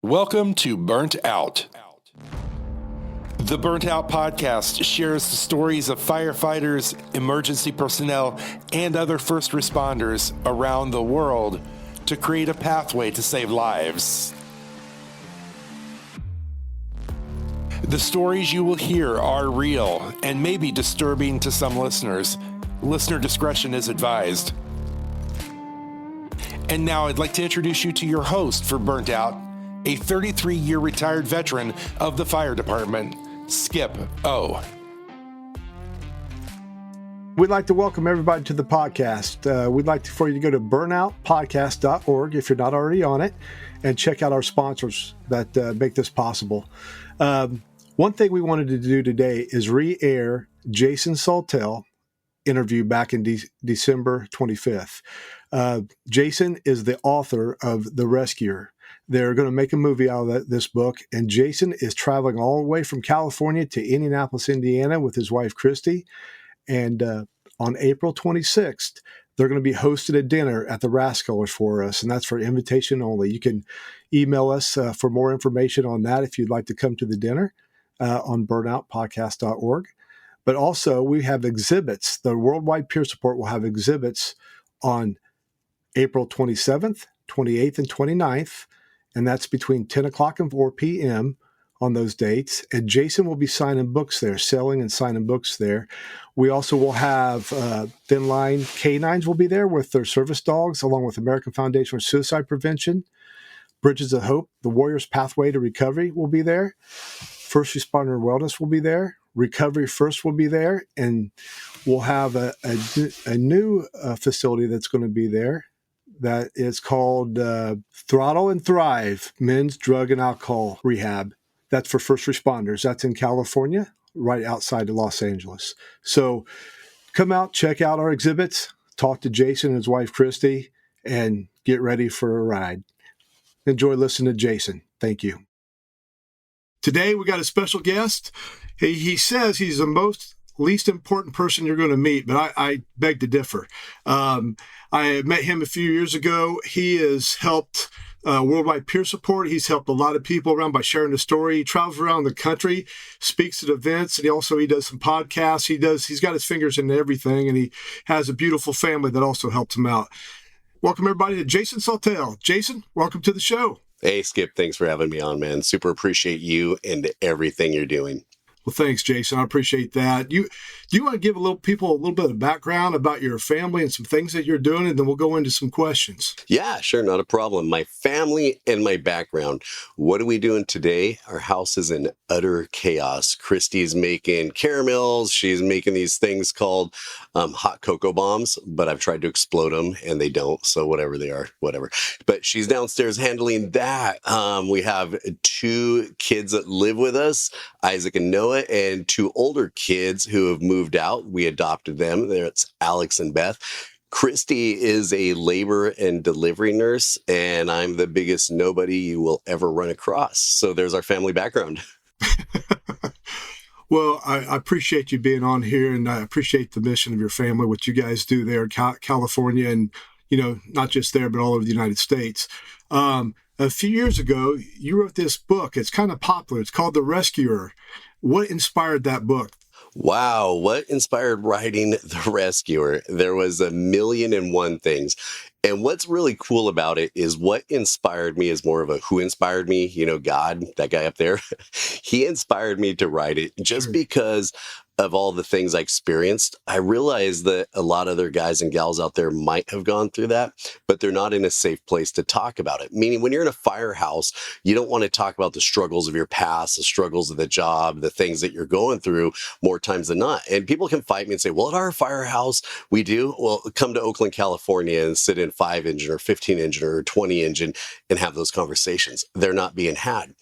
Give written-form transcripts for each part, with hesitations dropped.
Welcome to Burnt Out. The Burnt Out podcast shares the stories of firefighters, emergency personnel, and other first responders around the world to create a pathway to save lives. The stories you will hear are real and may be disturbing to some listeners. Listener discretion is advised. And now I'd like to introduce you to your host for Burnt Out, a 33-year retired veteran of the fire department, Skip O. We'd like to welcome everybody to the podcast. We'd like for you to go to burnoutpodcast.org if you're not already on it, and check out our sponsors that make this possible. One thing we wanted to do today is re-air Jason Sautel interview back in December 25th. Jason is the author of The Rescuer. They're going to make a movie out of this book, and Jason is traveling all the way from California to Indianapolis, Indiana with his wife, Christy. And on April 26th, they're going to be hosting a dinner at the Rascals for us, and that's for invitation only. You can email us for more information on that if you'd like to come to the dinner on burnoutpodcast.org. But also, we have exhibits. The Worldwide Peer Support will have exhibits on April 27th, 28th, and 29th, and that's between 10 o'clock and 4 p.m. on those dates. And Jason will be signing books there, selling and signing books there. We also will have Thin Line Canines will be there with their service dogs, along with American Foundation for Suicide Prevention. Bridges of Hope, the Warrior's Pathway to Recovery will be there. First Responder Wellness will be there. Recovery First will be there. And we'll have a new facility that's going to be there that is called Throttle and Thrive Men's Drug and Alcohol Rehab. That's for first responders. That's in California, right outside of Los Angeles. So come out, check out our exhibits, talk to Jason and his wife, Christy, and get ready for a ride. Enjoy listening to Jason. Thank you. Today, we got a special guest. He says he's the least important person you're going to meet, but I beg to differ. I met him a few years ago. He has helped Worldwide Peer Support. He's helped a lot of people around by sharing his story. He travels around the country, speaks at events, and he does some podcasts. He's got his fingers in everything, and he has a beautiful family that also helps him out. Welcome everybody to Jason Sautel. Jason, welcome to the show. Hey, Skip. Thanks for having me on, man. Super appreciate you and everything you're doing. Well, thanks, Jason. I appreciate that. Do you want to give people a little bit of background about your family and some things that you're doing, and then we'll go into some questions? Yeah, sure. Not a problem. My family and my background. What are we doing today? Our house is in utter chaos. Christy's making caramels. She's making these things called hot cocoa bombs, but I've tried to explode them and they don't. So whatever they are, whatever. But she's downstairs handling that. We have 2 kids that live with us, Isaac and Noah, and 2 older kids who have moved out. We adopted them. It's Alex and Beth. Christy is a labor and delivery nurse, and I'm the biggest nobody you will ever run across. So there's our family background. Well, I appreciate you being on here, and I appreciate the mission of your family, what you guys do there in California, and, not just there, but all over the United States. A few years ago, you wrote this book. It's kind of popular. It's called The Rescuer. What inspired that book? Wow, what inspired writing The Rescuer? There was 1,000,001 things. And what's really cool about it is what inspired me is more of a who inspired me, God, that guy up there. He inspired me to write it just because of all the things I experienced. I realized that a lot of other guys and gals out there might have gone through that, but they're not in a safe place to talk about it. Meaning when you're in a firehouse, you don't want to talk about the struggles of your past, the struggles of the job, the things that you're going through more times than not. And people can fight me and say, well, at our firehouse, we do. Well, come to Oakland, California and sit in 5-engine or 15-engine or 20-engine and have those conversations. They're not being had.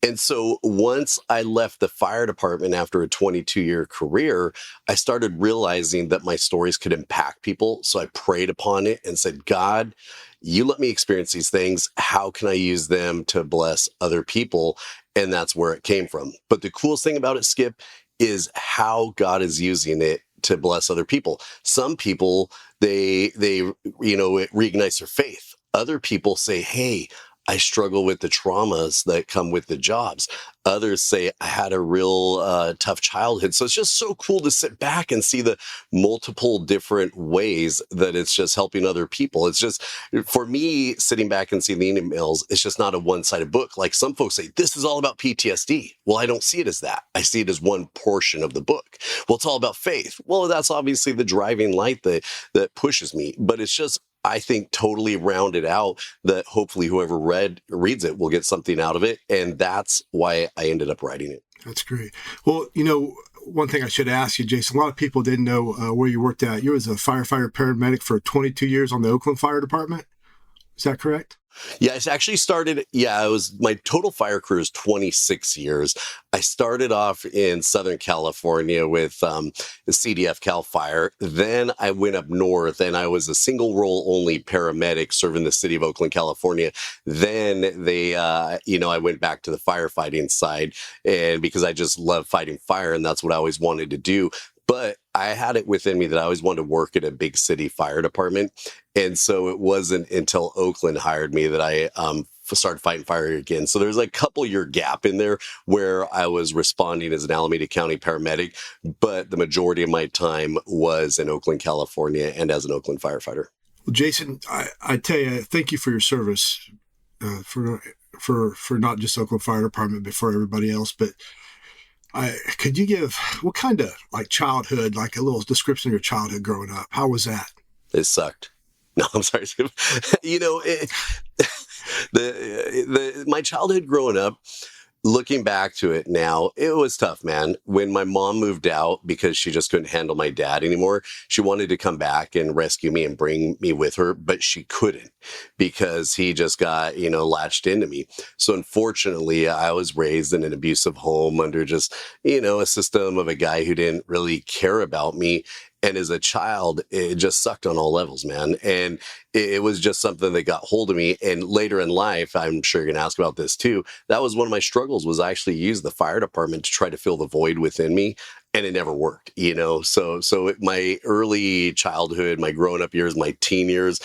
And so once I left the fire department after a 22-year career, I started realizing that my stories could impact people. So I prayed upon it and said, God, you let me experience these things. How can I use them to bless other people? And that's where it came from. But the coolest thing about it, Skip, is how God is using it to bless other people. Some people, it reignites their faith. Other people say, hey, I struggle with the traumas that come with the jobs. Others say I had a real tough childhood. So it's just so cool to sit back and see the multiple different ways that it's just helping other people. It's just, for me, sitting back and seeing the emails, it's just not a one-sided book. Like some folks say, this is all about PTSD. Well, I don't see it as that. I see it as one portion of the book. Well, it's all about faith. Well, that's obviously the driving light that pushes me. But it's just, I think, totally rounded out that hopefully whoever reads it will get something out of it. And that's why I ended up writing it. That's great. Well, one thing I should ask you, Jason, a lot of people didn't know where you worked at. You was a firefighter paramedic for 22 years on the Oakland Fire Department. Is that correct? Yeah, it actually started, it was, my total fire career is 26 years. I started off in Southern California with the CDF Cal Fire. Then I went up north and I was a single role only paramedic serving the city of Oakland, California. Then I went back to the firefighting side, and because I just love fighting fire and that's what I always wanted to do. But I had it within me that I always wanted to work at a big city fire department. And so it wasn't until Oakland hired me that I started fighting fire again. So there's a couple year gap in there where I was responding as an Alameda County paramedic, but the majority of my time was in Oakland, California, and as an Oakland firefighter. Well, Jason, I tell you, thank you for your service for not just Oakland Fire Department, but for everybody else. But could you give what kind of childhood, a little description of your childhood growing up? How was that? It sucked. No, I'm sorry. My childhood growing up, looking back to it now, it was tough, man. When my mom moved out because she just couldn't handle my dad anymore, she wanted to come back and rescue me and bring me with her, but she couldn't because he just got, latched into me. So unfortunately, I was raised in an abusive home under just, a system of a guy who didn't really care about me. And as a child, it just sucked on all levels, man. And it was just something that got hold of me. And later in life, I'm sure you're going to ask about this too. That was one of my struggles, was I actually use the fire department to try to fill the void within me. And it never worked, So my early childhood, my growing up years, my teen years,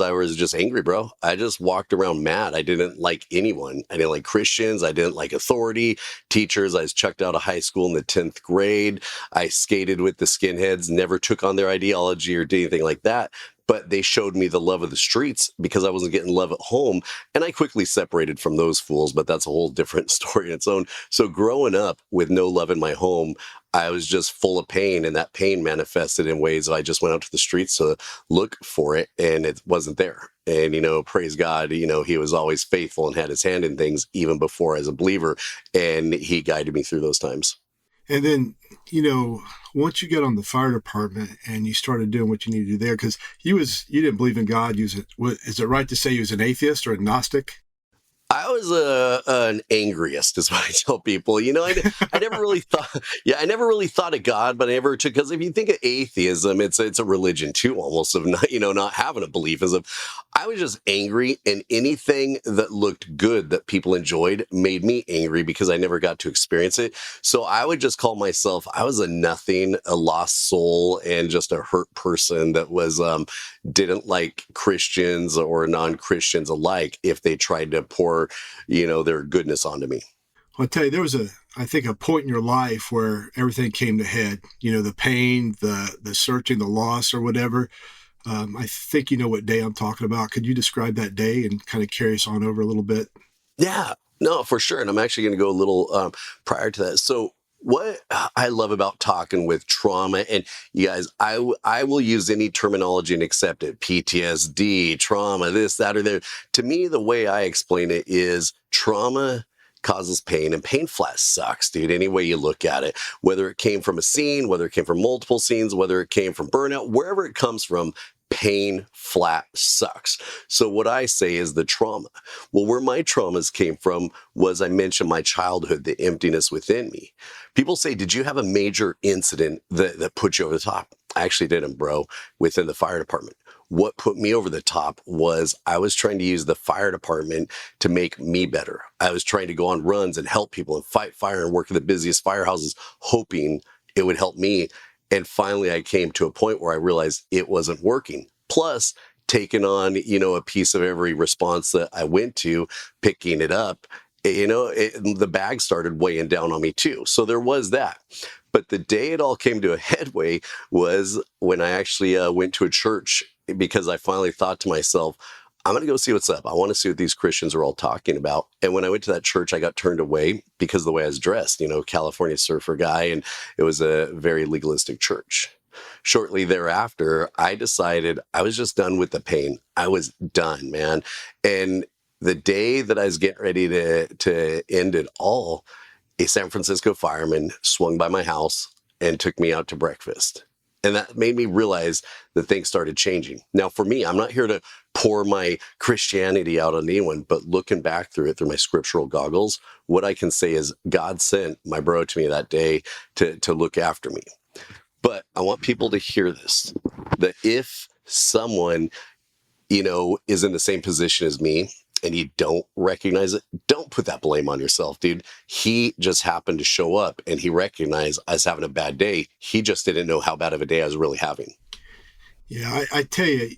I was just angry, bro. I just walked around mad. I didn't like anyone. I didn't like Christians. I didn't like authority. Teachers, I was chucked out of high school in the 10th grade. I skated with the skinheads, never took on their ideology or did anything like that. But they showed me the love of the streets because I wasn't getting love at home. And I quickly separated from those fools, but that's a whole different story in its own. So growing up with no love in my home, I was just full of pain, and that pain manifested in ways I just went out to the streets to look for it, and it wasn't there. And, praise God, he was always faithful and had his hand in things even before as a believer, and he guided me through those times. And then, once you get on the fire department and you started doing what you needed to do there, because you didn't believe in God. Is it right to say you was an atheist or agnostic? I was an angriest, is what I tell people. I never really thought. Yeah, I never really thought of God, but I never took, because if you think of atheism, it's a religion too, almost, of not having a belief. I was just angry, and anything that looked good that people enjoyed made me angry because I never got to experience it. So I would just call myself, I was a nothing, a lost soul, and just a hurt person that was didn't like Christians or non-Christians alike if they tried to pour their goodness onto me. I'll tell you, there was I think a point in your life where everything came to head, the pain, the searching, the loss or whatever. I think you know what day I'm talking about. Could you describe that day and kind of carry us on over a little bit? Yeah, no, for sure. And I'm actually going to go a little prior to that. So what I love about talking with trauma, and you guys, I will use any terminology and accept it. PTSD, trauma, this, that, or there. To me, the way I explain it is trauma causes pain, and pain flat sucks, dude, any way you look at it. Whether it came from a scene, whether it came from multiple scenes, whether it came from burnout, wherever it comes from, pain flat sucks. So what I say is the trauma. Well, where my traumas came from was, I mentioned my childhood, the emptiness within me. People say, did you have a major incident that put you over the top? I actually didn't, bro, within the fire department. What put me over the top was I was trying to use the fire department to make me better. I was trying to go on runs and help people and fight fire and work at the busiest firehouses, hoping it would help me. And finally, I came to a point where I realized it wasn't working. Plus, taking on, a piece of every response that I went to, picking it up, the bag started weighing down on me too. So there was that. But the day it all came to a headway was when I actually went to a church, because I finally thought to myself, I'm going to go see what's up. I want to see what these Christians are all talking about. And when I went to that church, I got turned away because of the way I was dressed, California surfer guy. And it was a very legalistic church. Shortly thereafter, I decided I was just done with the pain. I was done, man. And the day that I was getting ready to end it all, a San Francisco fireman swung by my house and took me out to breakfast. And that made me realize that things started changing. Now, for me, I'm not here to pour my Christianity out on anyone, but looking back through my scriptural goggles, what I can say is God sent my bro to me that day to look after me. But I want people to hear this, that if someone, is in the same position as me and you don't recognize it, don't put that blame on yourself, dude. He just happened to show up and he recognized I was having a bad day. He just didn't know how bad of a day I was really having. Yeah, I tell you,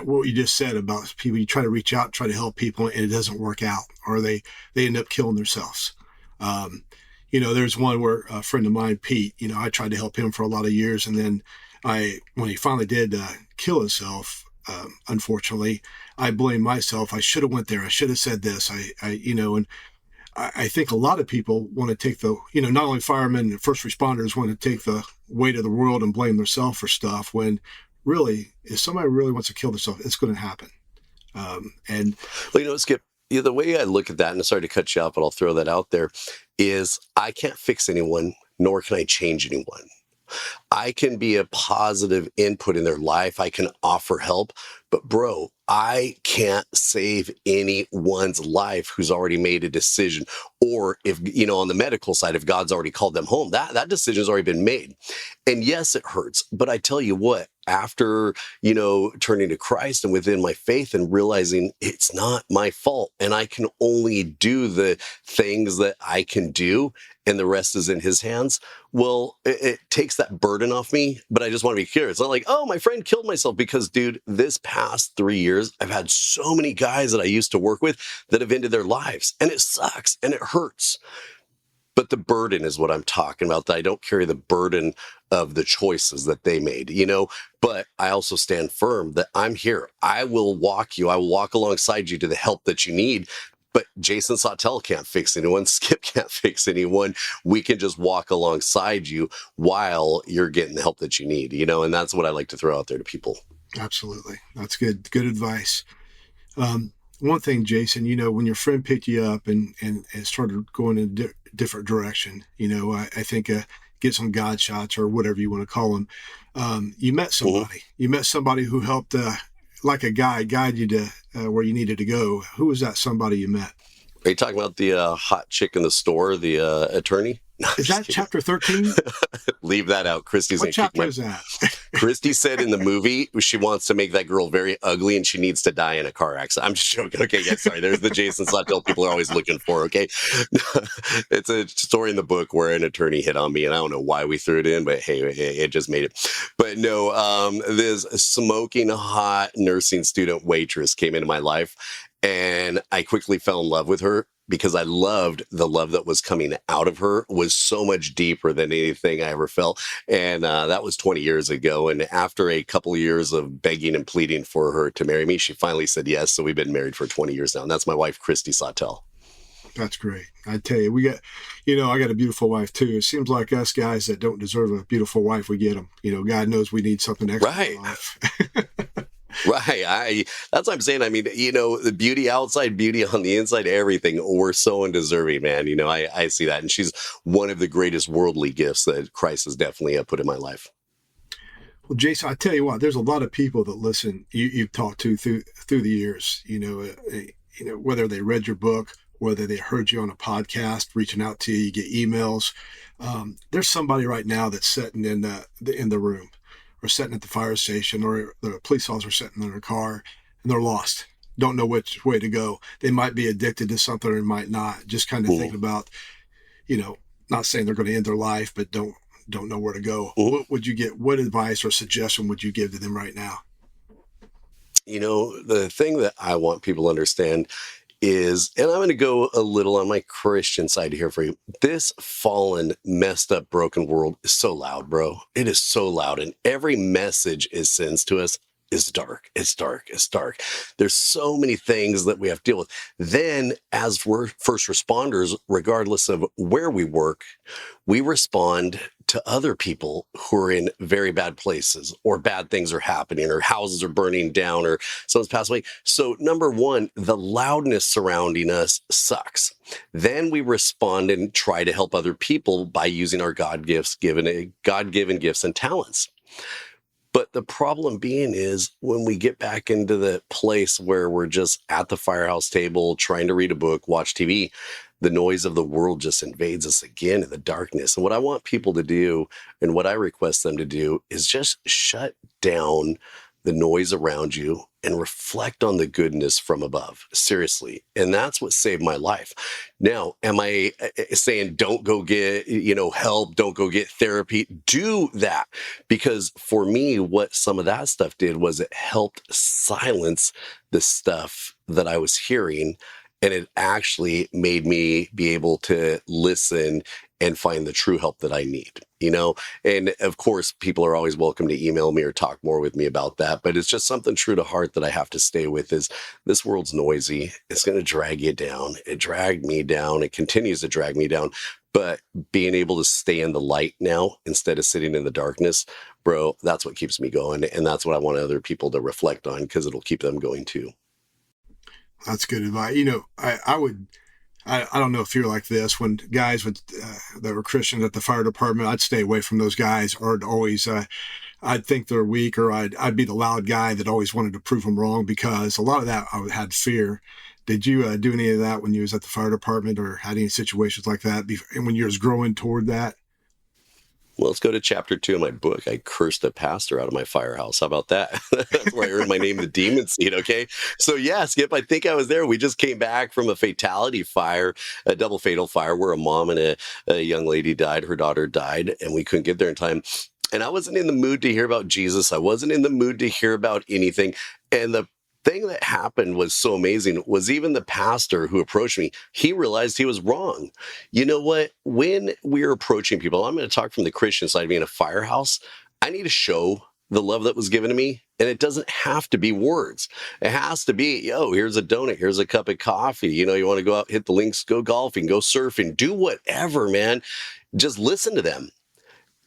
what you just said about people, you try to reach out, try to help people, and it doesn't work out, or they end up killing themselves. There's one where a friend of mine, Pete, I tried to help him for a lot of years. And then when he finally did kill himself, unfortunately, I blame myself. I should have went there. I should have said this. And I think a lot of people want to take not only firemen and first responders want to take the weight of the world and blame themselves for stuff, when really, if somebody really wants to kill themselves, it's going to happen. Skip, the way I look at that, and I'm sorry to cut you off, but I'll throw that out there, is I can't fix anyone, nor can I change anyone. I can be a positive input in their life. I can offer help, but bro, I can't save anyone's life who's already made a decision. Or if, on the medical side, if God's already called them home, that decision's already been made. And yes, it hurts. But I tell you what, after, turning to Christ and within my faith and realizing it's not my fault and I can only do the things that I can do and the rest is in his hands, well, it takes that burden off me. But I just want to be clear. It's not like, oh, my friend killed myself, because, dude, this past 3 years, I've had so many guys that I used to work with that have ended their lives, and it sucks and it hurts. But the burden is what I'm talking about, that I don't carry the burden of the choices that they made, but I also stand firm that I'm here. I will walk alongside you to the help that you need. But Jason Sautel can't fix anyone. Skip can't fix anyone. We can just walk alongside you while you're getting the help that you need, and that's what I like to throw out there to people. Absolutely. That's good. Good advice. One thing, Jason, when your friend picked you up and started going in a different direction, I think get some God shots or whatever you want to call them. You met somebody. Mm-hmm. You met somebody who helped, like a guide you to where you needed to go. Who was that somebody you met? Are you talking about the hot chick in the store, the attorney? No, is that chapter 13? Leave that out. Christy's what chapter is that? Christy said in the movie she wants to make that girl very ugly and she needs to die in a car accident. I'm just joking. Okay, yeah, sorry. There's the Jason Sautel people are always looking for, okay? It's a story in the book where an attorney hit on me, and I don't know why we threw it in, but hey, it just made it. But no, this smoking hot nursing student waitress came into my life, and I quickly fell in love with her, because I loved the love that was coming out of her was so much deeper than anything I ever felt. And that was 20 years ago. And after a couple of years of begging and pleading for her to marry me, she finally said yes. So we've been married for 20 years now. And that's my wife, Christy Sautel. That's great. I tell you, I got a beautiful wife too. It seems like us guys that don't deserve a beautiful wife, we get them. God knows we need something extra. Right. In life. Right. That's what I'm saying. I mean, the beauty outside, beauty on the inside, everything. We're so undeserving, man. I see that. And she's one of the greatest worldly gifts that Christ has definitely put in my life. Well, Jason, I tell you what, there's a lot of people that listen, you've talked to through the years, whether they read your book, whether they heard you on a podcast, reaching out to you, you get emails. There's somebody right now that's sitting in the room, or sitting at the fire station, or the police officer sitting in their car, and they're lost, don't know which way to go. They might be addicted to something or might not. Just kind of thinking about, not saying they're going to end their life, but don't know where to go. What advice or suggestion would you give to them right now? The thing that I want people to understand is, and I'm going to go a little on my Christian side here for you. This fallen, messed up, broken world is so loud, bro. It is so loud. And every message it sends to us is dark. It's dark. It's dark. There's so many things that we have to deal with. Then, as we're first responders, regardless of where we work, we respond to other people who are in very bad places, or bad things are happening, or houses are burning down, or someone's passed away. So number one, the loudness surrounding us sucks. Then we respond and try to help other people by using our God-given gifts and talents. But the problem being is when we get back into the place where we're just at the firehouse table, trying to read a book, watch TV, the noise of the world just invades us again in the darkness. And what I want people to do, and what I request them to do, is just shut down the noise around you and reflect on the goodness from above. Seriously. And that's what saved my life. Now, am I saying don't go get, help, don't go get therapy? Do that. Because for me, what some of that stuff did was it helped silence the stuff that I was hearing. And it actually made me be able to listen and find the true help that I need, And of course, people are always welcome to email me or talk more with me about that. But it's just something true to heart that I have to stay with is this world's noisy. It's going to drag you down. It dragged me down. It continues to drag me down. But being able to stay in the light now instead of sitting in the darkness, bro, that's what keeps me going. And that's what I want other people to reflect on, because it'll keep them going too. That's good advice. I don't know if you're like this. When guys that were Christians at the fire department, I'd stay away from those guys, or I'd think they're weak, or I'd be the loud guy that always wanted to prove them wrong, because a lot of that I had fear. Did you do any of that when you was at the fire department, or had any situations like that and when you was growing toward that? Well, let's go to chapter 2 of my book. I cursed a pastor out of my firehouse. How about that? That's where I earned my name, the Demon Seed, okay? So yeah, Skip, I think I was there. We just came back from a fatality fire, a double fatal fire, where a mom and a young lady died. Her daughter died, and we couldn't get there in time. And I wasn't in the mood to hear about Jesus. I wasn't in the mood to hear about anything. And the thing that happened was so amazing was even the pastor who approached me, he realized he was wrong. You know what? When we're approaching people, I'm going to talk from the Christian side, being a firehouse, I need to show the love that was given to me. And it doesn't have to be words. It has to be, here's a donut, here's a cup of coffee. You want to go out, hit the links, go golfing, go surfing, do whatever, man. Just listen to them.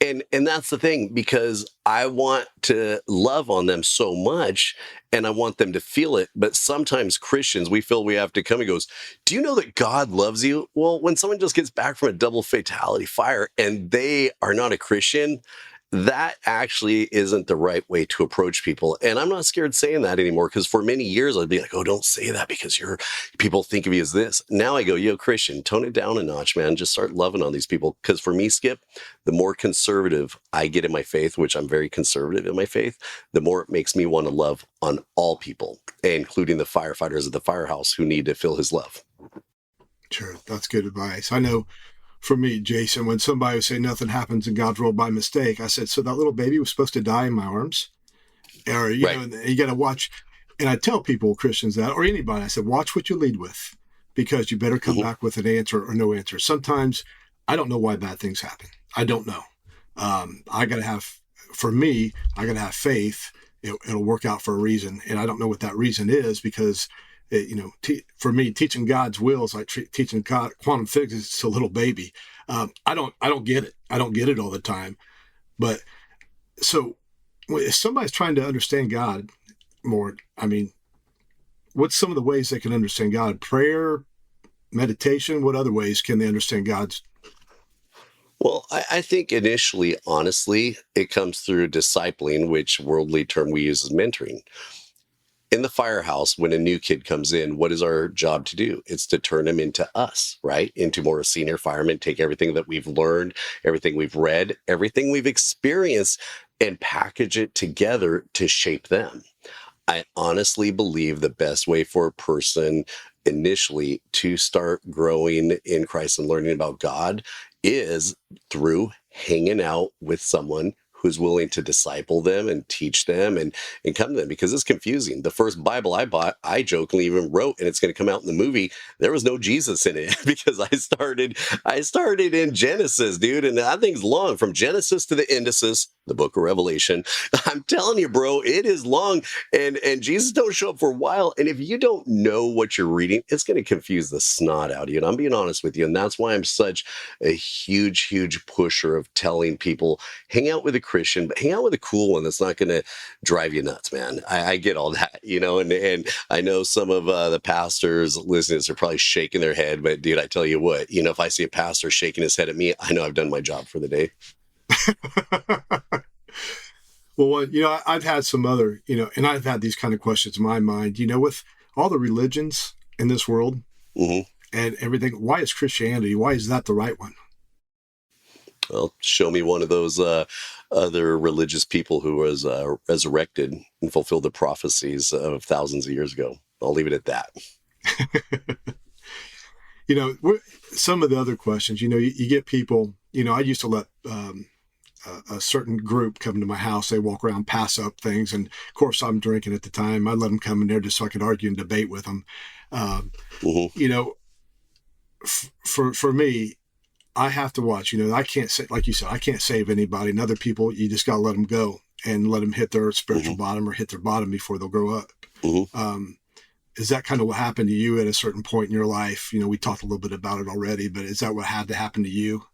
And that's the thing, because I want to love on them so much, and I want them to feel it. But sometimes Christians, we feel we have to come and goes, do you know that God loves you? Well, when someone just gets back from a double fatality fire and they are not a Christian, that actually isn't the right way to approach people. And I'm not scared saying that anymore, because for many years I'd be like, oh, don't say that because people think of you as this. Now I go, Christian, tone it down a notch, man. Just start loving on these people. Because for me, Skip, the more conservative I get in my faith, which I'm very conservative in my faith, the more it makes me want to love on all people, including the firefighters at the firehouse who need to feel his love. Sure. That's good advice. I know for me, Jason, when somebody would say nothing happens in God's world by mistake, I said, so that little baby was supposed to die in my arms? Or, you got to watch. And I tell people, Christians, that, or anybody, I said, watch what you lead with, because you better come back with an answer or no answer. Sometimes I don't know why bad things happen. I don't know. I got to have faith. It'll work out for a reason. And I don't know what that reason is, because for me, teaching God's will is like teaching quantum physics to a little baby. I don't get it. I don't get it all the time. But so if somebody's trying to understand God more, what's some of the ways they can understand God? Prayer, meditation, what other ways can they understand God's? Well, I think initially, honestly, it comes through discipling, which worldly term we use as mentoring. In the firehouse, when a new kid comes in, what is our job to do? It's to turn them into us, right? Into more senior firemen, take everything that we've learned, everything we've read, everything we've experienced, and package it together to shape them. I honestly believe the best way for a person initially to start growing in Christ and learning about God is through hanging out with someone who's willing to disciple them and teach them and come to them, because it's confusing. The first Bible I bought, I jokingly even wrote, and it's going to come out in the movie, there was no Jesus in it because I started in Genesis, dude, and that thing's long, from Genesis to the Indices, the book of Revelation. I'm telling you, bro, it is long, and Jesus don't show up for a while. And if you don't know what you're reading, it's going to confuse the snot out of you. And I'm being honest with you, and that's why I'm such a huge pusher of telling people, hang out with a Christian, but hang out with a cool one that's not going to drive you nuts, man. I get all that, and I know some of the pastors listening to this are probably shaking their head, but dude, I tell you what, if I see a pastor shaking his head at me, I know I've done my job for the day. Well, I've had some other, and I've had these kind of questions in my mind, with all the religions in this world Mm-hmm. and everything, why is Christianity, why is that the right one? Well, show me one of those other religious people who was resurrected and fulfilled the prophecies of thousands of years ago. I'll leave it at that. Some of the other questions, you get people, I used to let a certain group come to my house. They walk around, pass up things. And of course, I'm drinking at the time. I let them come in there just so I could argue and debate with them. Mm-hmm. For me, I have to watch, I can't say, like you said, I can't save anybody, and other people, you just got to let them go and let them hit their spiritual Mm-hmm. bottom or hit their bottom before they'll grow up. Mm-hmm. Is that kind of what happened to you at a certain point in your life? We talked a little bit about it already, but is that what had to happen to you?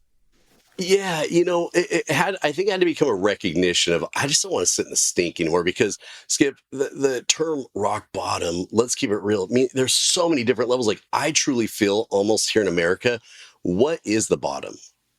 Yeah, it had, I think it had to become a recognition of, I just don't want to sit in the stink anymore, because Skip, the term rock bottom, let's keep it real. I mean, there's so many different levels. Like, I truly feel almost here in America, what is the bottom?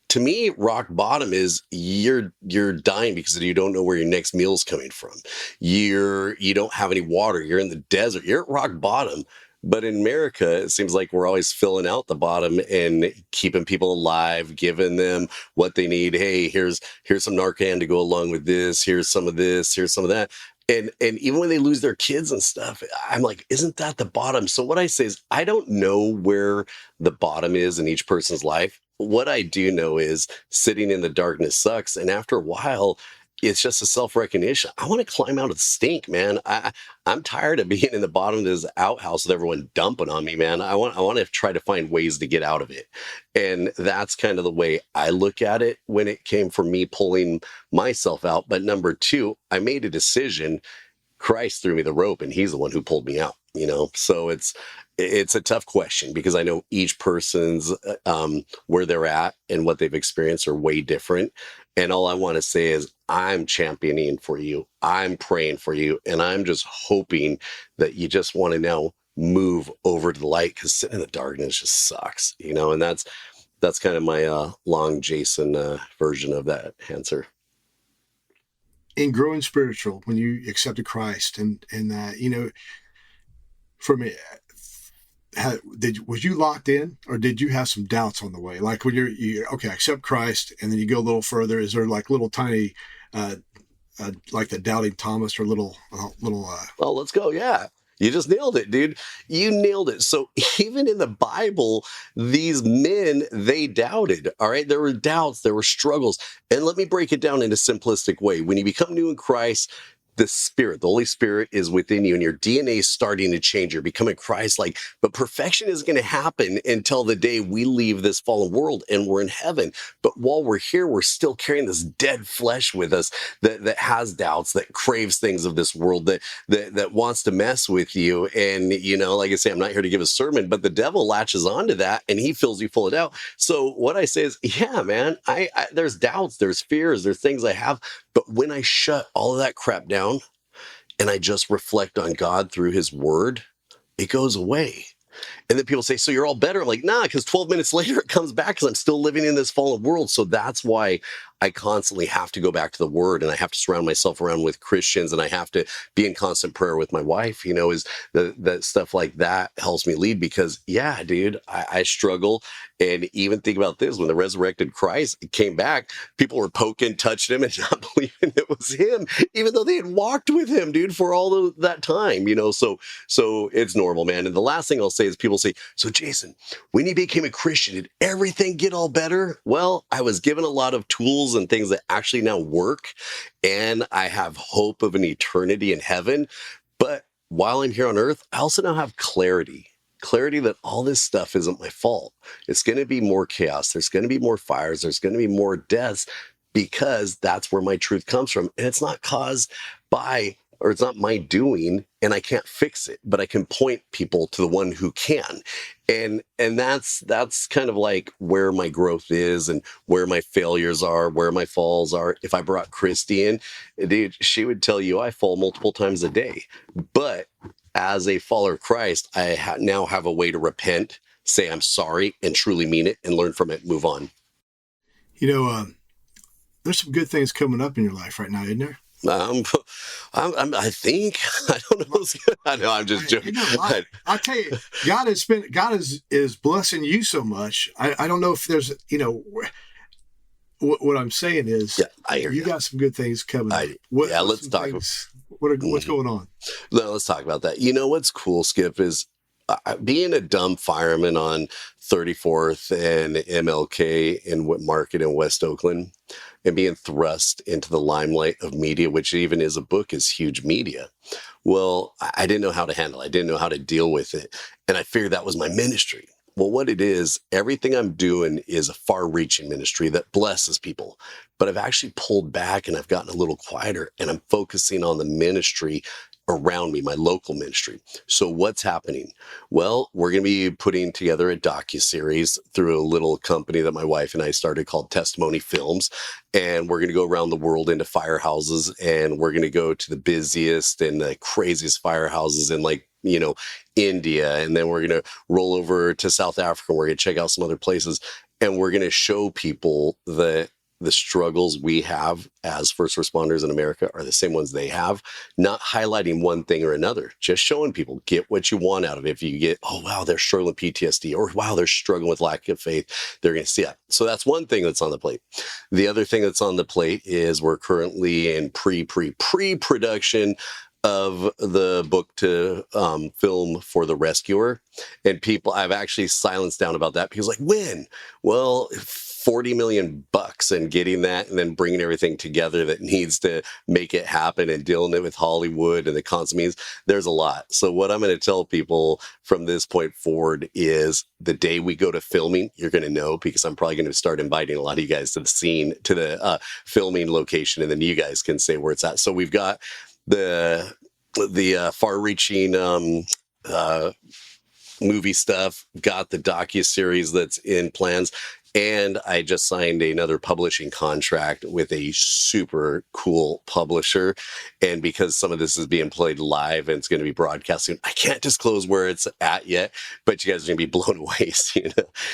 To me, rock bottom is you're dying because you don't know where your next meal's coming from. You don't have any water. You're in the desert. You're at rock bottom. But in America, it seems like we're always filling out the bottom and keeping people alive, giving them what they need. Hey, here's some Narcan to go along with this. Here's some of this. Here's some of that. And even when they lose their kids and stuff, I'm like, isn't that the bottom? So what I say is, I don't know where the bottom is in each person's life. What I do know is sitting in the darkness sucks. And after a while, it's just a self-recognition. I want to climb out of the stink, man. I'm tired of being in the bottom of this outhouse with everyone dumping on me, man. I want to try to find ways to get out of it. And that's kind of the way I look at it when it came for me pulling myself out. But number two, I made a decision. Christ threw me the rope, and he's the one who pulled me out, So it's a tough question, because I know each person's where they're at and what they've experienced are way different. And all I want to say is, I'm championing for you. I'm praying for you. And I'm just hoping that you just want to now move over to the light, because sitting in the darkness just sucks, and that's kind of my long Jason version of that answer. In growing spiritual, when you accepted Christ and for me, was you locked in, or did you have some doubts on the way? Like when you okay, accept Christ, and then you go a little further, is there like little tiny, like the doubting Thomas, or little? Oh, let's go. Yeah. You just nailed it, dude. You nailed it. So even in the Bible, these men, they doubted. All right. There were doubts, there were struggles. And let me break it down in a simplistic way. When you become new in Christ, the Spirit, the Holy Spirit is within you, and your DNA is starting to change. You're becoming Christ-like. But perfection is going to happen until the day we leave this fallen world and we're in heaven. But while we're here, we're still carrying this dead flesh with us that has doubts, that craves things of this world, that wants to mess with you. And, like I say, I'm not here to give a sermon, but the devil latches onto that, and he fills you full of doubt. So what I say is, yeah, man, I there's doubts, there's fears, there's things I have. But when I shut all of that crap down and I just reflect on God through his word, it goes away. And then people say, so you're all better. I'm like, nah, because 12 minutes later it comes back, because I'm still living in this fallen world. So that's why I constantly have to go back to the word, and I have to surround myself around with Christians, and I have to be in constant prayer with my wife, is that stuff like that helps me lead, because yeah, dude, I struggle. And even think about this, when the resurrected Christ came back, people were poking, touching him, and not believing it was him, even though they had walked with him, dude, for all that time, so it's normal, man. And the last thing I'll say is, people people say, so Jason, when you became a Christian, did everything get all better? Well, I was given a lot of tools and things that actually now work, and I have hope of an eternity in heaven. But while I'm here on earth, I also now have clarity that all this stuff isn't my fault. It's going to be more chaos. There's going to be more fires. There's going to be more deaths, because that's where my truth comes from. And it's not caused by, or it's not my doing, and I can't fix it, but I can point people to the one who can. And that's kind of like where my growth is and where my failures are, where my falls are. If I brought Christy in, dude, she would tell you I fall multiple times a day. But as a follower of Christ, I now have a way to repent, say I'm sorry, and truly mean it, and learn from it, move on. There's some good things coming up in your life right now, isn't there? I think, I don't know. I know, I'm just joking. I tell you, God is blessing you so much. I don't know if there's, what I'm saying is, yeah, I hear you. Got some good things coming. Let's talk. What's going on? No, let's talk about that. What's cool, Skip, is being a dumb fireman on 34th and MLK in Market in West Oakland, and being thrust into the limelight of media, which even is a book, is huge media. Well, I didn't know how to handle it. I didn't know how to deal with it. And I figured that was my ministry. Well, what it is, everything I'm doing is a far-reaching ministry that blesses people. But I've actually pulled back and I've gotten a little quieter, and I'm focusing on the ministry around me, my local ministry. So what's happening? Well, we're going to be putting together a docuseries through a little company that my wife and I started called Testimony Films. And we're going to go around the world into firehouses, and we're going to go to the busiest and the craziest firehouses in India. And then we're going to roll over to South Africa. We're going to check out some other places, and we're going to show people that the struggles we have as first responders in America are the same ones they have, not highlighting one thing or another, just showing people, get what you want out of it. If you get, oh, wow, they're struggling with PTSD, or wow, they're struggling with lack of faith, they're going to see it. So that's one thing that's on the plate. The other thing that's on the plate is we're currently in pre-production of the book to film for The Rescuer. And people, I've actually silenced down about that because when? Well, $40 million and getting that, and then bringing everything together that needs to make it happen, and dealing it with Hollywood and the consummates, there's a lot. So what I'm going to tell people from this point forward is the day we go to filming, you're going to know, because I'm probably going to start inviting a lot of you guys to the scene, to the filming location, and then you guys can say where it's at. So we've got the far-reaching movie stuff, got the docuseries that's in plans, and I just signed another publishing contract with a super cool publisher. And because some of this is being played live and it's going to be broadcasting, I can't disclose where it's at yet, but you guys are going to be blown away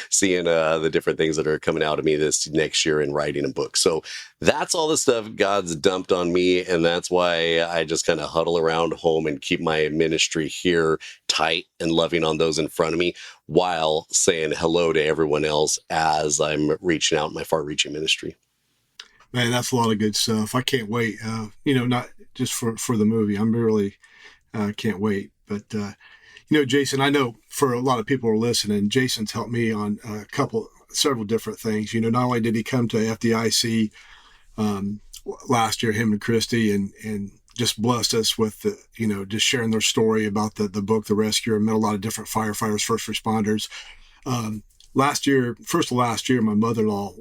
seeing the different things that are coming out of me this next year in writing a book. So that's all the stuff God's dumped on me, and that's why I just kind of huddle around home and keep my ministry here tight and loving on those in front of me, while saying hello to everyone else as I'm reaching out in my far-reaching ministry. Man, that's a lot of good stuff. I can't wait. Not just for the movie. I'm really can't wait. But Jason, I know for a lot of people who are listening, Jason's helped me on several different things. Not only did he come to FDIC last year, him and Christy, and just blessed us with just sharing their story about the book, The Rescuer. Met a lot of different firefighters, first responders. Last year, my mother-in-law,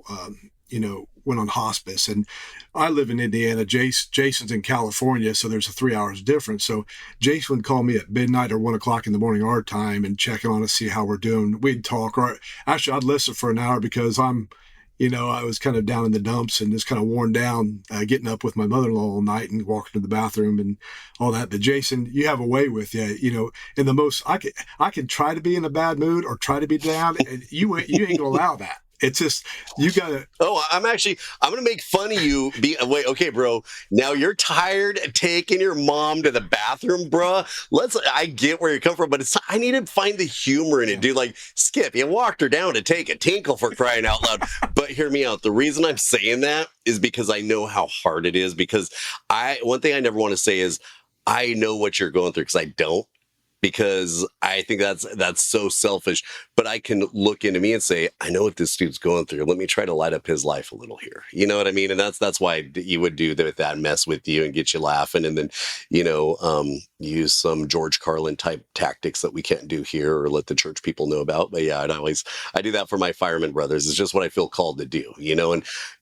went on hospice, and I live in Indiana. Jason's in California, so there's a 3 hours difference. So Jason would call me at midnight or 1 o'clock in the morning our time and check in on us, see how we're doing. We'd talk, or actually I'd listen for an hour because I was kind of down in the dumps and just kind of worn down, getting up with my mother-in-law all night and walking to the bathroom and all that. But Jason, you have a way with you, in the most, I can try to be in a bad mood or try to be down, and you ain't gonna allow that. It's just, you gotta. Oh, I'm going to make fun of you. Wait, okay, bro. Now you're tired of taking your mom to the bathroom, bro. I get where you come from, but I need to find the humor in it, dude. Like, Skip, you walked her down to take a tinkle, for crying out loud. But hear me out. The reason I'm saying that is because I know how hard it is, because one thing I never want to say is, I know what you're going through, because I don't. because I think that's so selfish. But I can look into me and say, I know what this dude's going through. Let me try to light up his life a little here. You know what I mean? And that's why you would do that mess with you and get you laughing, and then, use some George Carlin type tactics that we can't do here or let the church people know about. But yeah, I do that for my fireman brothers. It's just what I feel called to do,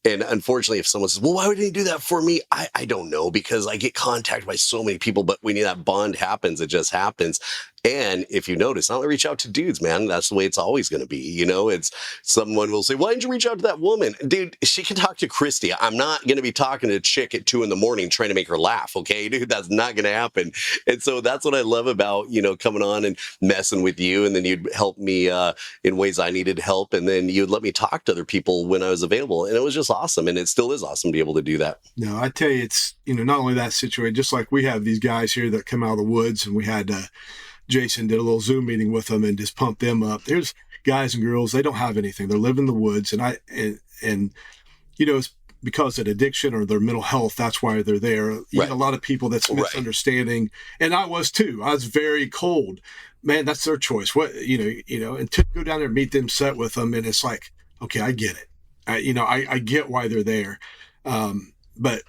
and unfortunately, if someone says, well, why would he do that for me? I don't know, because I get contacted by so many people, but when that bond happens, it just happens. And if you notice, I only reach out to dudes, man. That's the way it's always going to be. It's someone will say, why didn't you reach out to that woman? Dude, she can talk to Christy. I'm not going to be talking to a chick at 2 a.m. trying to make her laugh. Okay, dude, that's not going to happen. And so that's what I love about, coming on and messing with you. And then you'd help me in ways I needed help. And then you'd let me talk to other people when I was available. And it was just awesome. And it still is awesome to be able to do that. No, I tell you, it's, not only that situation, just like we have these guys here that come out of the woods, and we had Jason did a little Zoom meeting with them and just pumped them up. There's guys and girls, they don't have anything. They're living in the woods. And it's because of addiction or their mental health, that's why they're there. You get a lot of people that's misunderstanding. And I was too. I was very cold. Man, that's their choice. What, and to go down there and meet them, sit with them. And it's like, okay, I get it. I get why they're there. But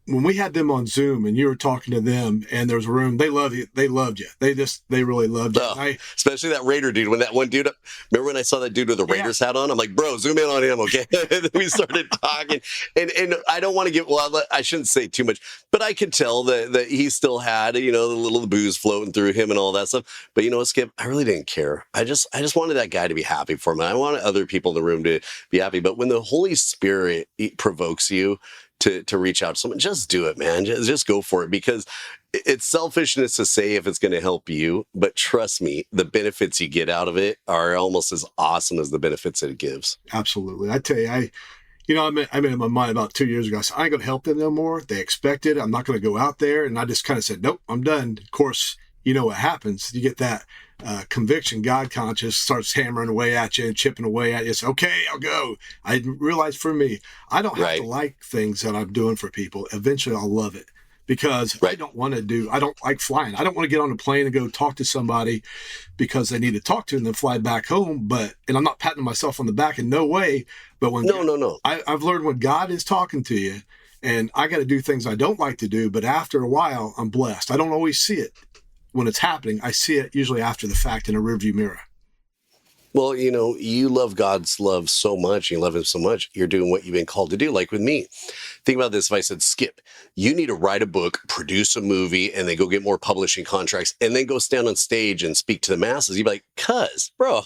when we had them on Zoom and you were talking to them and there was a room, they loved you. They loved you. They really loved you. Oh, especially that Raider dude. When that one dude, remember when I saw that dude with the Raiders hat on? I'm like, bro, zoom in on him, okay? And then we started talking. And I don't want to I shouldn't say too much, but I could tell that he still had, the little booze floating through him and all that stuff. But you know what, Skip? I really didn't care. I just wanted that guy to be happy for him. I wanted other people in the room to be happy. But when the Holy Spirit provokes you to reach out to someone, just do it, man. Just go for it, because it's selfishness to say if it's going to help you, but trust me, the benefits you get out of it are almost as awesome as the benefits that it gives. Absolutely. I tell you, I made in my mind about 2 years ago, I said, I ain't going to help them no more. They expect it. I'm not going to go out there. And I just kind of said, nope, I'm done. Of course, what happens? You get that conviction, God conscious starts hammering away at you and chipping away at you. It's okay, I'll go. I realized for me, I don't have to like things that I'm doing for people. Eventually I'll love it, because I don't like flying. I don't want to get on a plane and go talk to somebody because they need to talk to and then fly back home. And I'm not patting myself on the back in no way. But when I've learned when God is talking to you, and I got to do things I don't like to do, but after a while I'm blessed. I don't always see it when it's happening. I see it usually after the fact in a rearview mirror. Well, you love God's love so much, you love him so much, you're doing what you've been called to do. Like with me, think about this. If I said, Skip, you need to write a book, produce a movie, and then go get more publishing contracts, and then go stand on stage and speak to the masses, you'd be like, bro,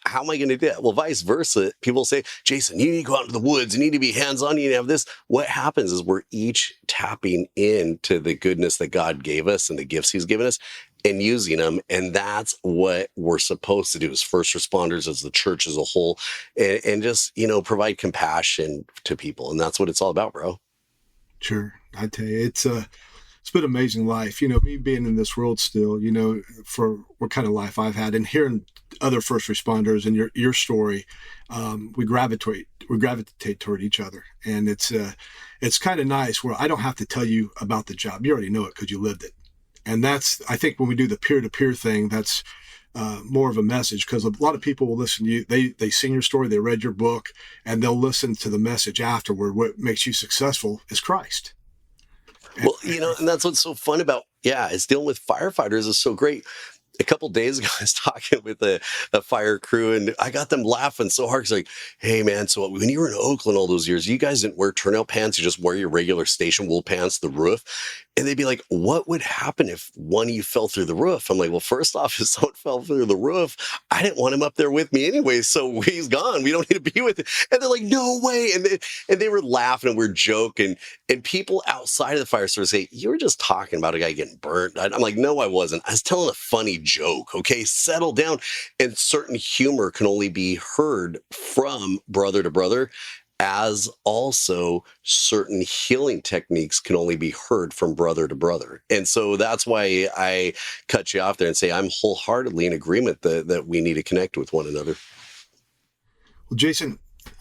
how am I going to do that? Well, vice versa. People say, Jason, you need to go out into the woods. You need to be hands-on. You need to have this. What happens is we're each tapping into the goodness that God gave us and the gifts he's given us and using them. And that's what we're supposed to do as first responders, as the church as a whole, and just, provide compassion to people. And that's what it's all about, bro. Sure. I tell you, it's been an amazing life. Me being in this world still, for what kind of life I've had, and hearing other first responders and your story, we gravitate toward each other. And it's kind of nice where I don't have to tell you about the job. You already know it because you lived it. And that's, I think when we do the peer-to-peer thing, that's more of a message, because a lot of people will listen to you. They sing your story, they read your book, and they'll listen to the message afterward. What makes you successful is Christ. Well, and that's what's so fun about, it's dealing with firefighters is so great. A couple of days ago, I was talking with a fire crew, and I got them laughing so hard. It's like, hey, man, so when you were in Oakland all those years, you guys didn't wear turnout pants. You just wear your regular station wool pants, the roof. And they'd be like, what would happen if one of you fell through the roof? I'm like, well, first off, if someone fell through the roof, I didn't want him up there with me anyway, so he's gone. We don't need to be with him. And they're like, no way. And they were laughing and we're joking. And people outside of the fire service say, you were just talking about a guy getting burnt. I'm like, no, I wasn't. I was telling a funny joke, okay? Settle down. And certain humor can only be heard from brother to brother, as also certain healing techniques can only be heard from brother to brother. And so that's why I cut you off there and say I'm wholeheartedly in agreement that we need to connect with one another. Well, Jason,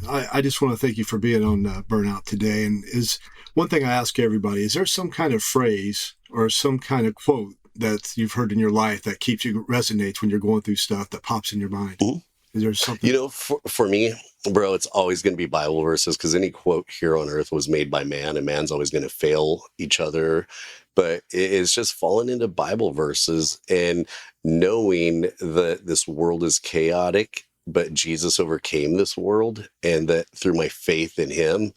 I just want to thank you for being on Burnout today. And is one thing I ask everybody, is there some kind of phrase or some kind of quote that you've heard in your life that keeps you, resonates when you're going through stuff, that pops in your mind? Is there something? You know, for me, bro, it's always going to be Bible verses, because any quote here on earth was made by man, and man's always going to fail each other. But it's just falling into Bible verses and knowing that this world is chaotic, but Jesus overcame this world, and that through my faith in him,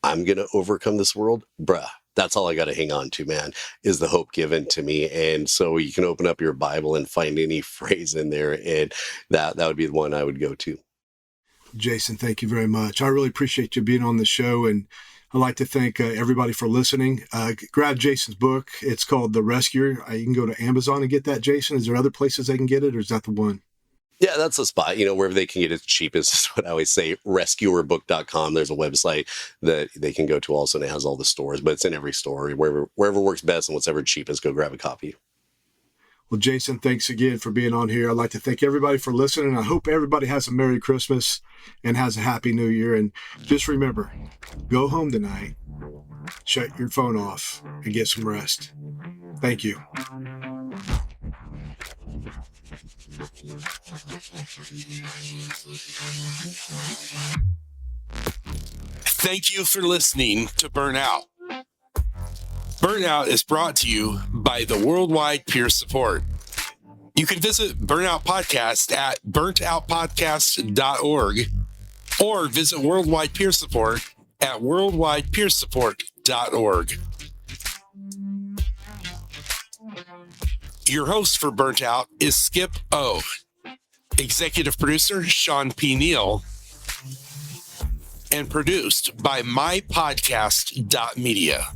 I'm going to overcome this world. Bruh, that's all I got to hang on to, man, is the hope given to me. And so you can open up your Bible and find any phrase in there, and that would be the one I would go to. Jason, thank you very much. I really appreciate you being on the show, and I'd like to thank everybody for listening. Grab Jason's book. It's called The Rescuer. You can go to Amazon and get that, Jason. Is there other places they can get it, or is that the one? Yeah, that's the spot. You know, wherever they can get it cheapest is what I always say. Rescuerbook.com. There's a website that they can go to also, and it has all the stores, but it's in every store. Wherever works best and whatever cheapest, go grab a copy. Well, Jason, thanks again for being on here. I'd like to thank everybody for listening. I hope everybody has a Merry Christmas and has a Happy New Year. And just remember, go home tonight, shut your phone off, and get some rest. Thank you. Thank you for listening to Burnout. Burnout is brought to you by the Worldwide Peer Support. You can visit Burnout Podcast at burntoutpodcast.org or visit Worldwide Peer Support at worldwidepeersupport.org. Your host for Burnt Out is Skip O. Executive producer Sean P. Neal. And produced by mypodcast.media.